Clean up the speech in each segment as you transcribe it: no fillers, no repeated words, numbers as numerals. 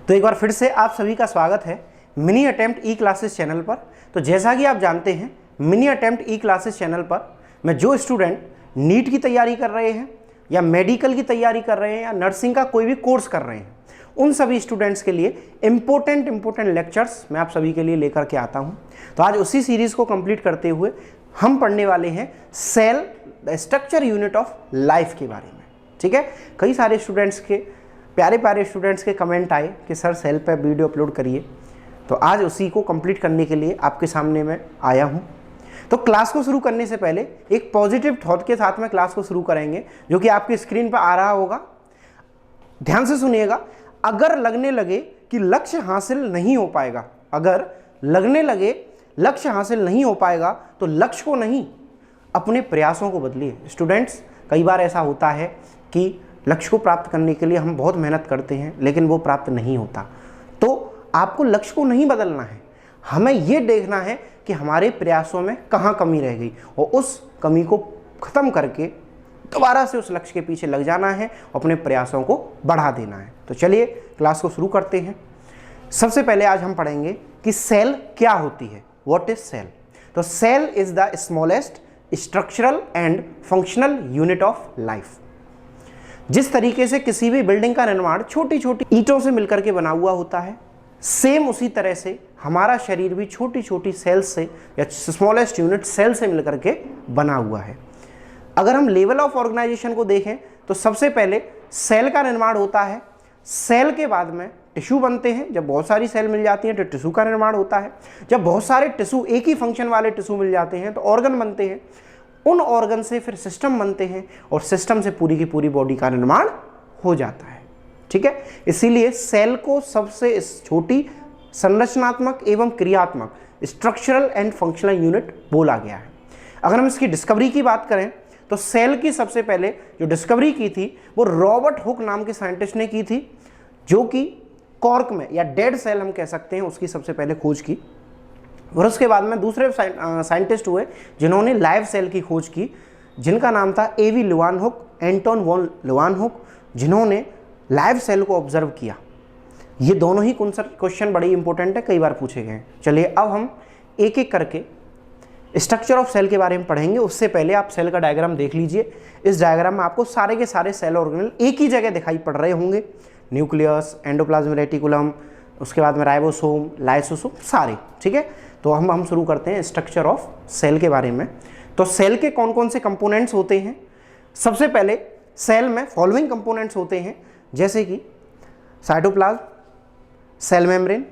तो एक बार फिर से आप सभी का स्वागत है मिनी अटेम्प्ट ई क्लासेस चैनल पर। तो जैसा कि आप जानते हैं, मिनी अटेम्प्ट ई क्लासेस चैनल पर मैं जो स्टूडेंट नीट की तैयारी कर रहे हैं या मेडिकल की तैयारी कर रहे हैं या नर्सिंग का कोई भी कोर्स कर रहे हैं, उन सभी स्टूडेंट्स के लिए इम्पोर्टेंट लेक्चर्स मैं आप सभी के लिए लेकर के आता हूं। तो आज उसी सीरीज़ को कंप्लीट करते हुए हम पढ़ने वाले हैं cell the structure unit of life के बारे में। ठीक है, कई सारे स्टूडेंट्स के प्यारे स्टूडेंट्स के कमेंट आए कि सर सेल पे वीडियो अपलोड करिए, तो आज उसी को कंप्लीट करने के लिए आपके सामने मैं आया हूं। तो क्लास को शुरू करने से पहले एक पॉजिटिव थॉट के साथ में क्लास को शुरू करेंगे, जो कि आपकी स्क्रीन पर आ रहा होगा। ध्यान से सुनिएगा। अगर लगने लगे कि लक्ष्य हासिल नहीं हो पाएगा, अगर लगने लगे लक्ष्य हासिल नहीं हो पाएगा, तो लक्ष्य को नहीं, अपने प्रयासों को बदलिए। स्टूडेंट्स, कई बार ऐसा होता है कि लक्ष्य को प्राप्त करने के लिए हम बहुत मेहनत करते हैं, लेकिन वो प्राप्त नहीं होता। तो आपको लक्ष्य को नहीं बदलना है, हमें ये देखना है कि हमारे प्रयासों में कहाँ कमी रह गई और उस कमी को ख़त्म करके दोबारा से उस लक्ष्य के पीछे लग जाना है, अपने प्रयासों को बढ़ा देना है। तो चलिए क्लास को शुरू करते हैं। सबसे पहले आज हम पढ़ेंगे कि सेल क्या होती है, व्हाट इज सेल। तो cell is the smallest structural and functional unit of life. जिस तरीके से किसी भी बिल्डिंग का निर्माण छोटी छोटी ईंटों से मिलकर के बना हुआ होता है, सेम उसी तरह से हमारा शरीर भी छोटी छोटी सेल्स से या स्मॉलेस्ट यूनिट सेल से मिलकर के बना हुआ है। अगर हम लेवल ऑफ ऑर्गेनाइजेशन को देखें तो सबसे पहले सेल का निर्माण होता है, सेल के बाद में टिश्यू बनते हैं। जब बहुत सारी सेल मिल जाती हैं तो टिश्यू का निर्माण होता है। जब बहुत सारे टिश्यू, एक ही फंक्शन वाले टिश्यू मिल जाते हैं तो ऑर्गन बनते हैं। उन ऑर्गन से फिर सिस्टम बनते हैं और सिस्टम से पूरी की पूरी बॉडी का निर्माण हो जाता है। ठीक है, इसीलिए सेल को सबसे छोटी संरचनात्मक एवं क्रियात्मक स्ट्रक्चरल एंड फंक्शनल यूनिट बोला गया है। अगर हम इसकी डिस्कवरी की बात करें तो सेल की सबसे पहले जो डिस्कवरी की थी वो रॉबर्ट हुक नाम के साइंटिस्ट ने की थी, जो कि कॉर्क में या डेड सेल हम कह सकते हैं, उसकी सबसे पहले खोज की। और उसके बाद में दूसरे साइंटिस्ट हुए जिन्होंने लाइव सेल की खोज की, जिनका नाम था एवी लीवानहुक, एंटोन वॉन लीवानहुक, जिन्होंने लाइव सेल को ऑब्जर्व किया। ये दोनों ही क्वेश्चन बड़े इंपॉर्टेंट है, कई बार पूछे गए हैं। चलिए अब हम एक एक करके स्ट्रक्चर ऑफ सेल के बारे में पढ़ेंगे। उससे पहले आप सेल का डायग्राम देख लीजिए। इस डायग्राम में आपको सारे के सारे सेल ऑर्गेनेल एक ही जगह दिखाई पड़ रहे होंगे। न्यूक्लियस, एंडोप्लाज्मिक रेटिकुलम, उसके बाद में राइबोसोम, लाइसोसोम, सारे। ठीक है, तो हम शुरू करते हैं स्ट्रक्चर ऑफ सेल के बारे में। तो सेल के कौन कौन से कंपोनेंट्स होते हैं। सबसे पहले सेल में फॉलोइंग कंपोनेंट्स होते हैं, जैसे कि cytoplasm, cell membrane,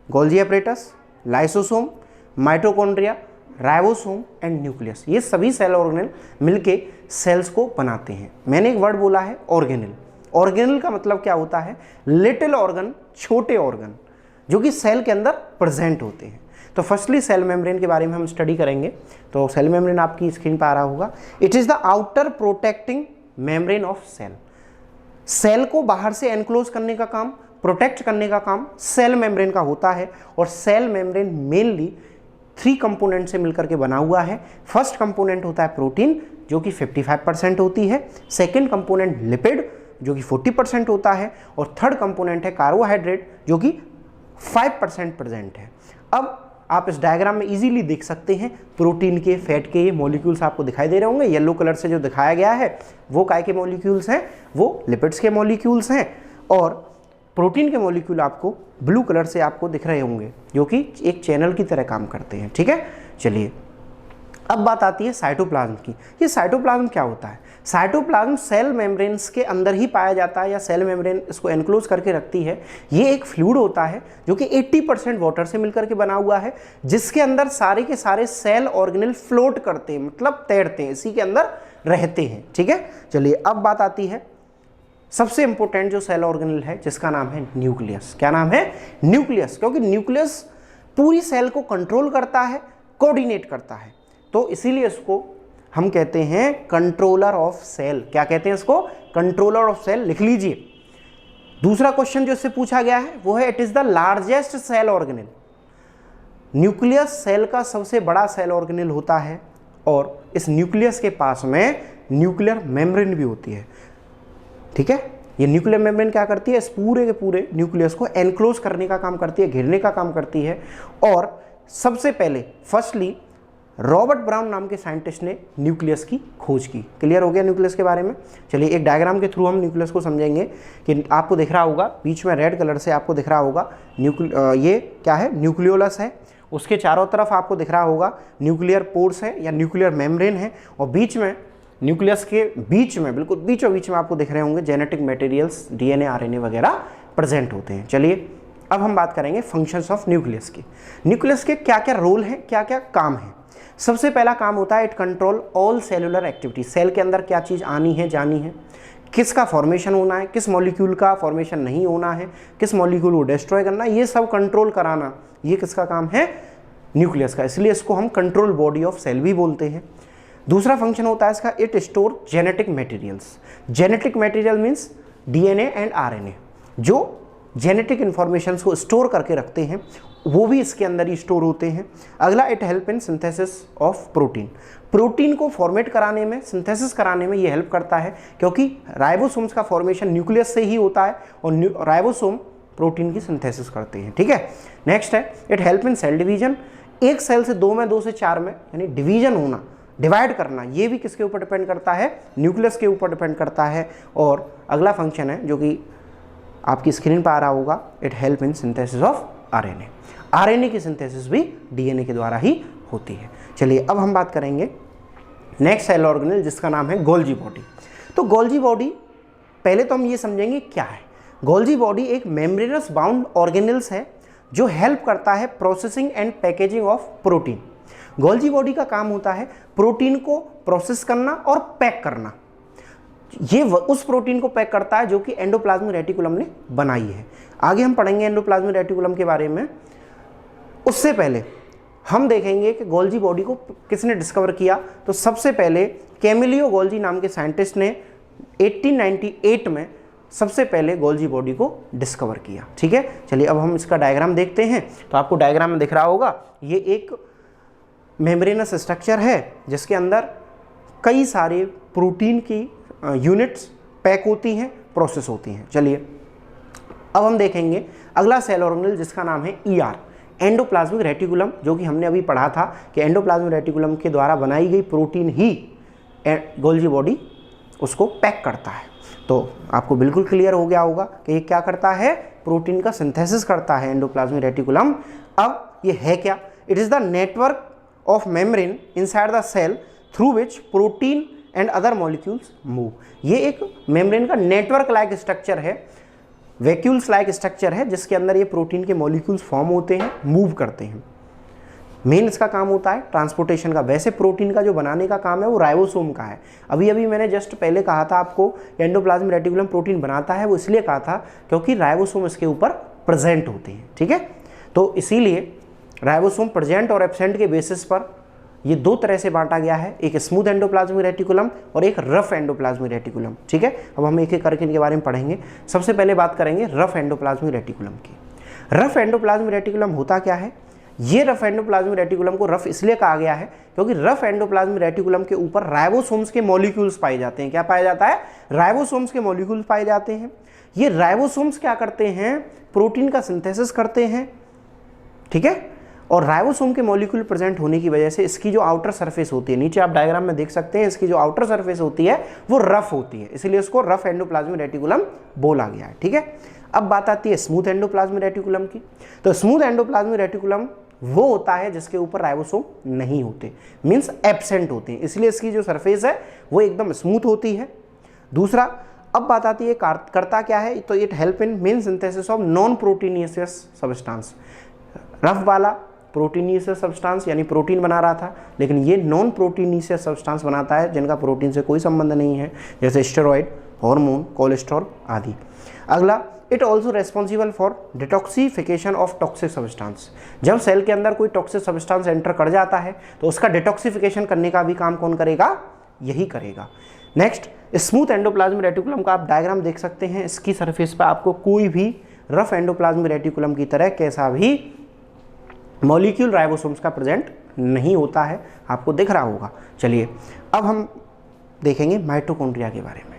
Golgi apparatus, lysosome, mitochondria, ribosome and nucleus. ये सभी सेल ऑर्गेनेल मिलके सेल्स को बनाते हैं। मैंने एक वर्ड बोला है ऑर्गेनेल। ऑर्गेनेल का मतलब क्या होता है? लिटिल ऑर्गन, छोटे ऑर्गन जो कि सेल के अंदर प्रेजेंट होते हैं। तो फर्स्टली सेल मेम्ब्रेन के बारे में हम स्टडी करेंगे। तो सेल मेम्ब्रेन आपकी स्क्रीन पर आ रहा होगा। It is the outer protecting membrane of cell. Cell को बाहर से एनक्लोज करने का काम, प्रोटेक्ट करने का काम सेल मेम्ब्रेन का होता है। और सेल मेम्ब्रेन मेनली 3 कंपोनेंट से मिलकर के बना हुआ है। फर्स्ट कंपोनेंट होता है प्रोटीन, जो कि 55% होती है। सेकेंड कंपोनेंट लिपिड, जो कि 40% होता है। और थर्ड कंपोनेंट है कार्बोहाइड्रेट, जो कि 5% प्रेजेंट है। अब आप इस डायग्राम में इजीली देख सकते हैं प्रोटीन के, फैट के ये मॉलिक्यूल्स आपको दिखाई दे रहे होंगे। येलो कलर से जो दिखाया गया है वो काय के मॉलिक्यूल्स हैं? वो लिपिड्स के मॉलिक्यूल्स हैं। और प्रोटीन के मॉलिक्यूल आपको ब्लू कलर से आपको दिख रहे होंगे, जो कि एक चैनल की तरह काम करते हैं। ठीक है, चलिए अब बात आती है साइटोप्लाज्म की। ये साइटोप्लाज्म क्या होता है? साइटोप्लाज्म सेल मेम्ब्रेन्स के अंदर ही पाया जाता है, या सेल मेम्ब्रेन इसको एनक्लोज करके रखती है। ये एक फ्लूइड होता है जो कि 80% वाटर से मिलकर के बना हुआ है, जिसके अंदर सारे के सारे सेल ऑर्गेनेल फ्लोट करते हैं, मतलब तैरते हैं, इसी के अंदर रहते हैं। ठीक है, चलिए अब बात आती है सबसे इंपॉर्टेंट जो सेल ऑर्गेनेल है, जिसका नाम है न्यूक्लियस। क्या नाम है? न्यूक्लियस। क्योंकि न्यूक्लियस पूरी सेल को कंट्रोल करता है, कोऑर्डिनेट करता है, तो इसीलिए इसको हम कहते हैं कंट्रोलर ऑफ सेल। क्या कहते हैं इसको? Controller of cell. लिख लीजिए। दूसरा क्वेश्चन जो इससे पूछा गया है वो है, it is the largest cell organelle. Nucleus cell का सबसे बड़ा सेल ऑर्गेनेल होता है, और इस न्यूक्लियस के पास में न्यूक्लियर मेम्ब्रेन भी होती है। ठीक है, ये न्यूक्लियर मेम्ब्रेन क्या करती है, इस पूरे के पूरे न्यूक्लियस को एनक्लोज करने का काम करती है, घेरने का काम करती है। और सबसे पहले फर्स्टली रॉबर्ट ब्राउन नाम के साइंटिस्ट ने न्यूक्लियस की खोज की। क्लियर हो गया न्यूक्लियस के बारे में। चलिए एक डायग्राम के थ्रू हम न्यूक्लियस को समझेंगे कि आपको दिख रहा होगा बीच में रेड कलर से आपको दिख रहा होगा ये क्या है, न्यूक्लियोलस है। उसके चारों तरफ आपको दिख रहा होगा न्यूक्लियर पोर्स है या न्यूक्लियर मेम्ब्रेन है, और बीच में न्यूक्लियस के बीच में बिल्कुल बीचों बीच में आपको दिख रहे होंगे जेनेटिक मटेरियल्स, डीएनए आरएनए वगैरह प्रेजेंट होते हैं। चलिए अब हम बात करेंगे फंक्शंस ऑफ न्यूक्लियस की। न्यूक्लियस के क्या क्या रोल हैं, क्या क्या काम है। सबसे पहला काम होता है it control all cellular activity. Cell के अंदर क्या चीज़ आनी है जानी है, किसका फॉर्मेशन होना है, किस मॉलिक्यूल का फॉर्मेशन नहीं होना है, किस मॉलिक्यूल को डिस्ट्रॉय करना, ये सब कंट्रोल कराना, ये किसका काम है, न्यूक्लियस का। इसलिए इसको हम कंट्रोल बॉडी ऑफ सेल भी बोलते हैं। दूसरा फंक्शन होता है इसका it store genetic materials. Genetic material means DNA and RNA, जो जेनेटिक इंफॉर्मेशन को स्टोर करके रखते हैं वो भी इसके अंदर ही स्टोर होते हैं। अगला it help in synthesis of protein. Protein को फॉर्मेट कराने में, सिंथेसिस कराने में ये हेल्प करता है, क्योंकि राइबोसोम्स का फॉर्मेशन न्यूक्लियस से ही होता है और राइबोसोम प्रोटीन की सिंथेसिस करते हैं। ठीक है, नेक्स्ट है it help in cell division. एक सेल से दो में, दो से चार में, यानी डिवीजन होना, डिवाइड करना, ये भी किसके ऊपर डिपेंड करता है, न्यूक्लियस के ऊपर डिपेंड करता है। और अगला फंक्शन है जो कि आपकी स्क्रीन पर आ रहा होगा, it help in synthesis of RNA. RNA की सिंथेसिस भी डीएनए के द्वारा ही होती है। चलिए अब हम बात करेंगे नेक्स्ट सेल ऑर्गेनेल जिसका नाम है गोल्जी बॉडी। तो गोल्जी बॉडी पहले तो हम ये समझेंगे क्या है। गोल्जी बॉडी एक मेम्ब्रेनस बाउंड ऑर्गेनेल्स है जो हेल्प करता है processing and packaging of protein. Golgi body का काम होता है प्रोटीन को प्रोसेस करना और पैक करना। ये उस प्रोटीन को पैक करता है जो कि एंडोप्लाज्मिक रेटिकुलम ने बनाई है। आगे हम पढ़ेंगे एंडोप्लाज्मिक रेटिकुलम के बारे में। उससे पहले हम देखेंगे कि गोल्जी बॉडी को किसने डिस्कवर किया। तो सबसे पहले कैमिलियो गोल्जी नाम के साइंटिस्ट ने 1898 में सबसे पहले गोल्जी बॉडी को डिस्कवर किया। ठीक है, चलिए अब हम इसका डायग्राम देखते हैं। तो आपको डायग्राम में दिख रहा होगा ये एक मेम्ब्रेनस स्ट्रक्चर है जिसके अंदर कई सारे प्रोटीन की यूनिट्स पैक होती हैं, प्रोसेस होती हैं। चलिए अब हम देखेंगे अगला सेल ऑर्गेनेल जिसका नाम है ईआर, एंडोप्लाज्मिक रेटिकुलम, जो कि हमने अभी पढ़ा था कि एंडोप्लाज्मिक रेटिकुलम के द्वारा बनाई गई प्रोटीन ही गोल्जी बॉडी उसको पैक करता है। तो आपको बिल्कुल क्लियर हो गया होगा कि ये क्या करता है, प्रोटीन का सिंथेसिस करता है एंडोप्लाज्मिक रेटिकुलम। अब ये है क्या, it is the network of membrane inside the cell through which protein and other molecules move. ये एक मेम्ब्रेन का नेटवर्क लाइक स्ट्रक्चर है, वैक्यूल्स लाइक स्ट्रक्चर है जिसके अंदर ये प्रोटीन के मॉलिक्यूल्स फॉर्म होते हैं, मूव करते हैं। मेन इसका काम होता है ट्रांसपोर्टेशन का। वैसे प्रोटीन का जो बनाने का काम है वो राइबोसोम का है। अभी अभी मैंने जस्ट पहले कहा था आपको एंडोप्लाज्मिक रेटिकुलम प्रोटीन बनाता है, वो इसलिए कहा था क्योंकि राइबोसोम इसके ऊपर प्रेजेंट होते हैं। ठीक है, तो इसीलिए राइबोसोम प्रेजेंट और एब्सेंट के बेसिस पर ये दो तरह से बांटा गया है, एक स्मूथ एंडोप्लाज्मिक रेटिकुलम और एक रफ एंडोप्लाज्मिक रेटिकुलम। ठीक है, अब हम एक एक करके इनके बारे में पढ़ेंगे। सबसे पहले बात करेंगे रफ एंडोप्लाज्मिक रेटिकुलम की। रफ एंडोप्लाज्मिक रेटिकुलम होता क्या है, ये रफ एंडोप्लाज्मिक रेटिकुलम को रफ इसलिए कहा गया है क्योंकि रफ एंडोप्लाज्मिक रेटिकुलम के ऊपर राइबोसोम्स के मॉलिक्यूल्स पाए जाते हैं। क्या पाया जाता है, राइबोसोम्स के मॉलिक्यूल्स पाए जाते हैं। ये राइबोसोम्स क्या करते हैं, प्रोटीन का सिंथेसिस करते हैं। ठीक है, और राइबोसोम के मॉलिक्यूल प्रेजेंट होने की वजह से इसकी जो आउटर सरफेस होती है, नीचे आप डायग्राम में देख सकते हैं, इसकी जो आउटर सरफेस होती है वो रफ होती है, इसलिए इसको रफ एंडोप्लाज्मिक रेटिकुलम बोला गया है। ठीक है, अब बात आती है स्मूथ एंडोप्लाज्मिक रेटिकुलम की। तो स्मूथ एंडोप्लाज्मिक रेटिकुलम वो होता है जिसके ऊपर राइबोसोम नहीं होते, मीन्स एब्सेंट होते हैं, इसलिए इसकी जो सरफेस है वो एकदम स्मूथ होती है। दूसरा, अब बात आती है करता क्या है, तो it help in main synthesis of non proteinaceous substance. Rough वाला प्रोटीनियस सब्सटेंस यानी प्रोटीन बना रहा था, लेकिन ये नॉन प्रोटीनियस सब्सटेंस बनाता है जिनका प्रोटीन से कोई संबंध नहीं है, जैसे स्टेरॉइड, हार्मोन, कोलेस्ट्रॉल आदि। अगला, it also responsible for detoxification of toxic substance. जब सेल के अंदर कोई टॉक्सिक सब्सटेंस एंटर कर जाता है तो उसका डिटॉक्सिफिकेशन करने का भी काम कौन करेगा, यही करेगा। नेक्स्ट, स्मूथ एंडोप्लाज्मिक रेटिकुलम का आप डायग्राम देख सकते हैं। इसकी सरफेस पर आपको कोई भी रफ एंडोप्लाज्मिक रेटिकुलम की तरह कैसा भी मॉलिक्यूल राइबोसोम्स का प्रेजेंट नहीं होता है, आपको दिख रहा होगा। चलिए अब हम देखेंगे माइटोकॉन्ड्रिया के बारे में।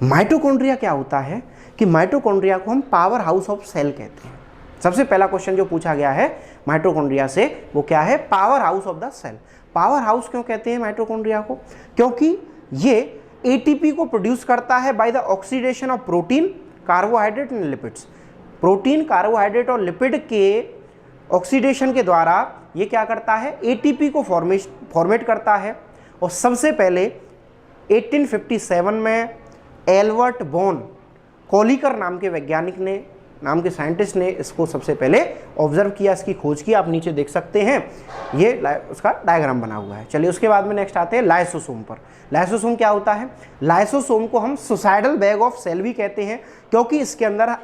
माइटोकॉन्ड्रिया क्या होता है कि माइटोकॉन्ड्रिया को हम पावर हाउस ऑफ सेल कहते हैं। सबसे पहला क्वेश्चन जो पूछा गया है माइटोकॉन्ड्रिया से वो क्या है, power house of the cell. Power house क्यों कहते हैं माइटोकॉन्ड्रिया को, क्योंकि ये एटीपी को प्रोड्यूस करता है by the oxidation of protein, carbohydrate and lipids. Protein, carbohydrate और लिपिड के ऑक्सीडेशन के द्वारा ये क्या करता है, एटीपी को फॉर्मेट करता है। और सबसे पहले 1857 में एल्बर्ट बोन कॉलिकर नाम के वैज्ञानिक ने, नाम के साइंटिस्ट ने इसको सबसे पहले ऑब्जर्व किया, इसकी खोज की। आप नीचे देख सकते हैं, ये उसका डायग्राम बना हुआ है। चलिए उसके बाद में नेक्स्ट आते हैं लाइसोसोम पर। लाइसोसोम क्या होता है, लाइसोसोम को हम सुसाइडल बैग ऑफ सेल भी कहते हैं, क्योंकि इसके अंदर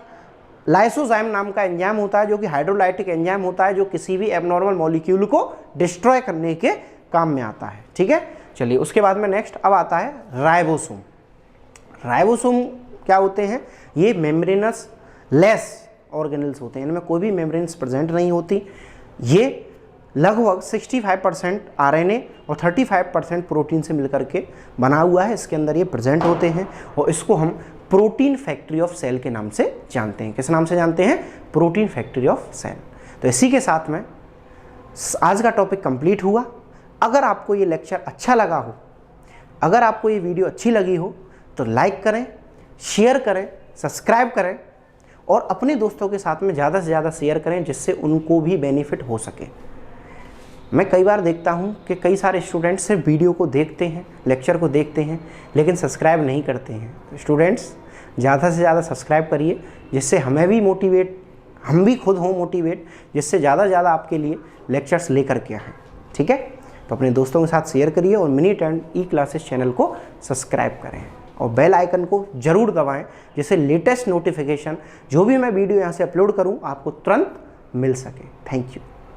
लाइसोजाइम नाम का एंजाइम होता है जो कि हाइड्रोलाइटिक एंजाइम होता है, जो किसी भी एबनॉर्मल मॉलिक्यूल को डिस्ट्रॉय करने के काम में आता है। ठीक है, चलिए उसके बाद में नेक्स्ट अब आता है राइबोसोम। राइबोसोम क्या होते हैं, ये मेम्ब्रेनस लेस ऑर्गेनल्स होते हैं, इनमें कोई भी मेम्ब्रेन्स प्रेजेंट नहीं होती। ये लगभग 65% आरएनए और 35% प्रोटीन से मिलकर के बना हुआ है, इसके अंदर ये प्रेजेंट होते हैं और इसको हम प्रोटीन फैक्ट्री ऑफ सेल के नाम से जानते हैं। किस नाम से जानते हैं, प्रोटीन फैक्ट्री ऑफ सेल। तो इसी के साथ में आज का टॉपिक कंप्लीट हुआ। अगर आपको ये लेक्चर अच्छा लगा हो, अगर आपको ये वीडियो अच्छी लगी हो तो लाइक करें, शेयर करें, सब्सक्राइब करें और अपने दोस्तों के साथ में ज़्यादा से ज़्यादा शेयर करें, जिससे उनको भी बेनिफिट हो सके। मैं कई बार देखता हूँ कि कई सारे स्टूडेंट्स सिर्फ वीडियो को देखते हैं, लेक्चर को देखते हैं, लेकिन सब्सक्राइब नहीं करते हैं। तो स्टूडेंट्स ज़्यादा से ज़्यादा सब्सक्राइब करिए, जिससे हमें भी मोटिवेट, हम भी खुद हों मोटिवेट, जिससे ज़्यादा से ज़्यादा आपके लिए लेक्चर्स लेकर के आएँ। ठीक है, तो अपने दोस्तों के साथ शेयर करिए और मिनी अटेम्प्ट ई क्लासेस चैनल को सब्सक्राइब करें और बेल आइकन को ज़रूर दबाएं, जिससे लेटेस्ट नोटिफिकेशन जो भी मैं वीडियो यहाँ से अपलोड करूँ आपको तुरंत मिल सके। Thank you.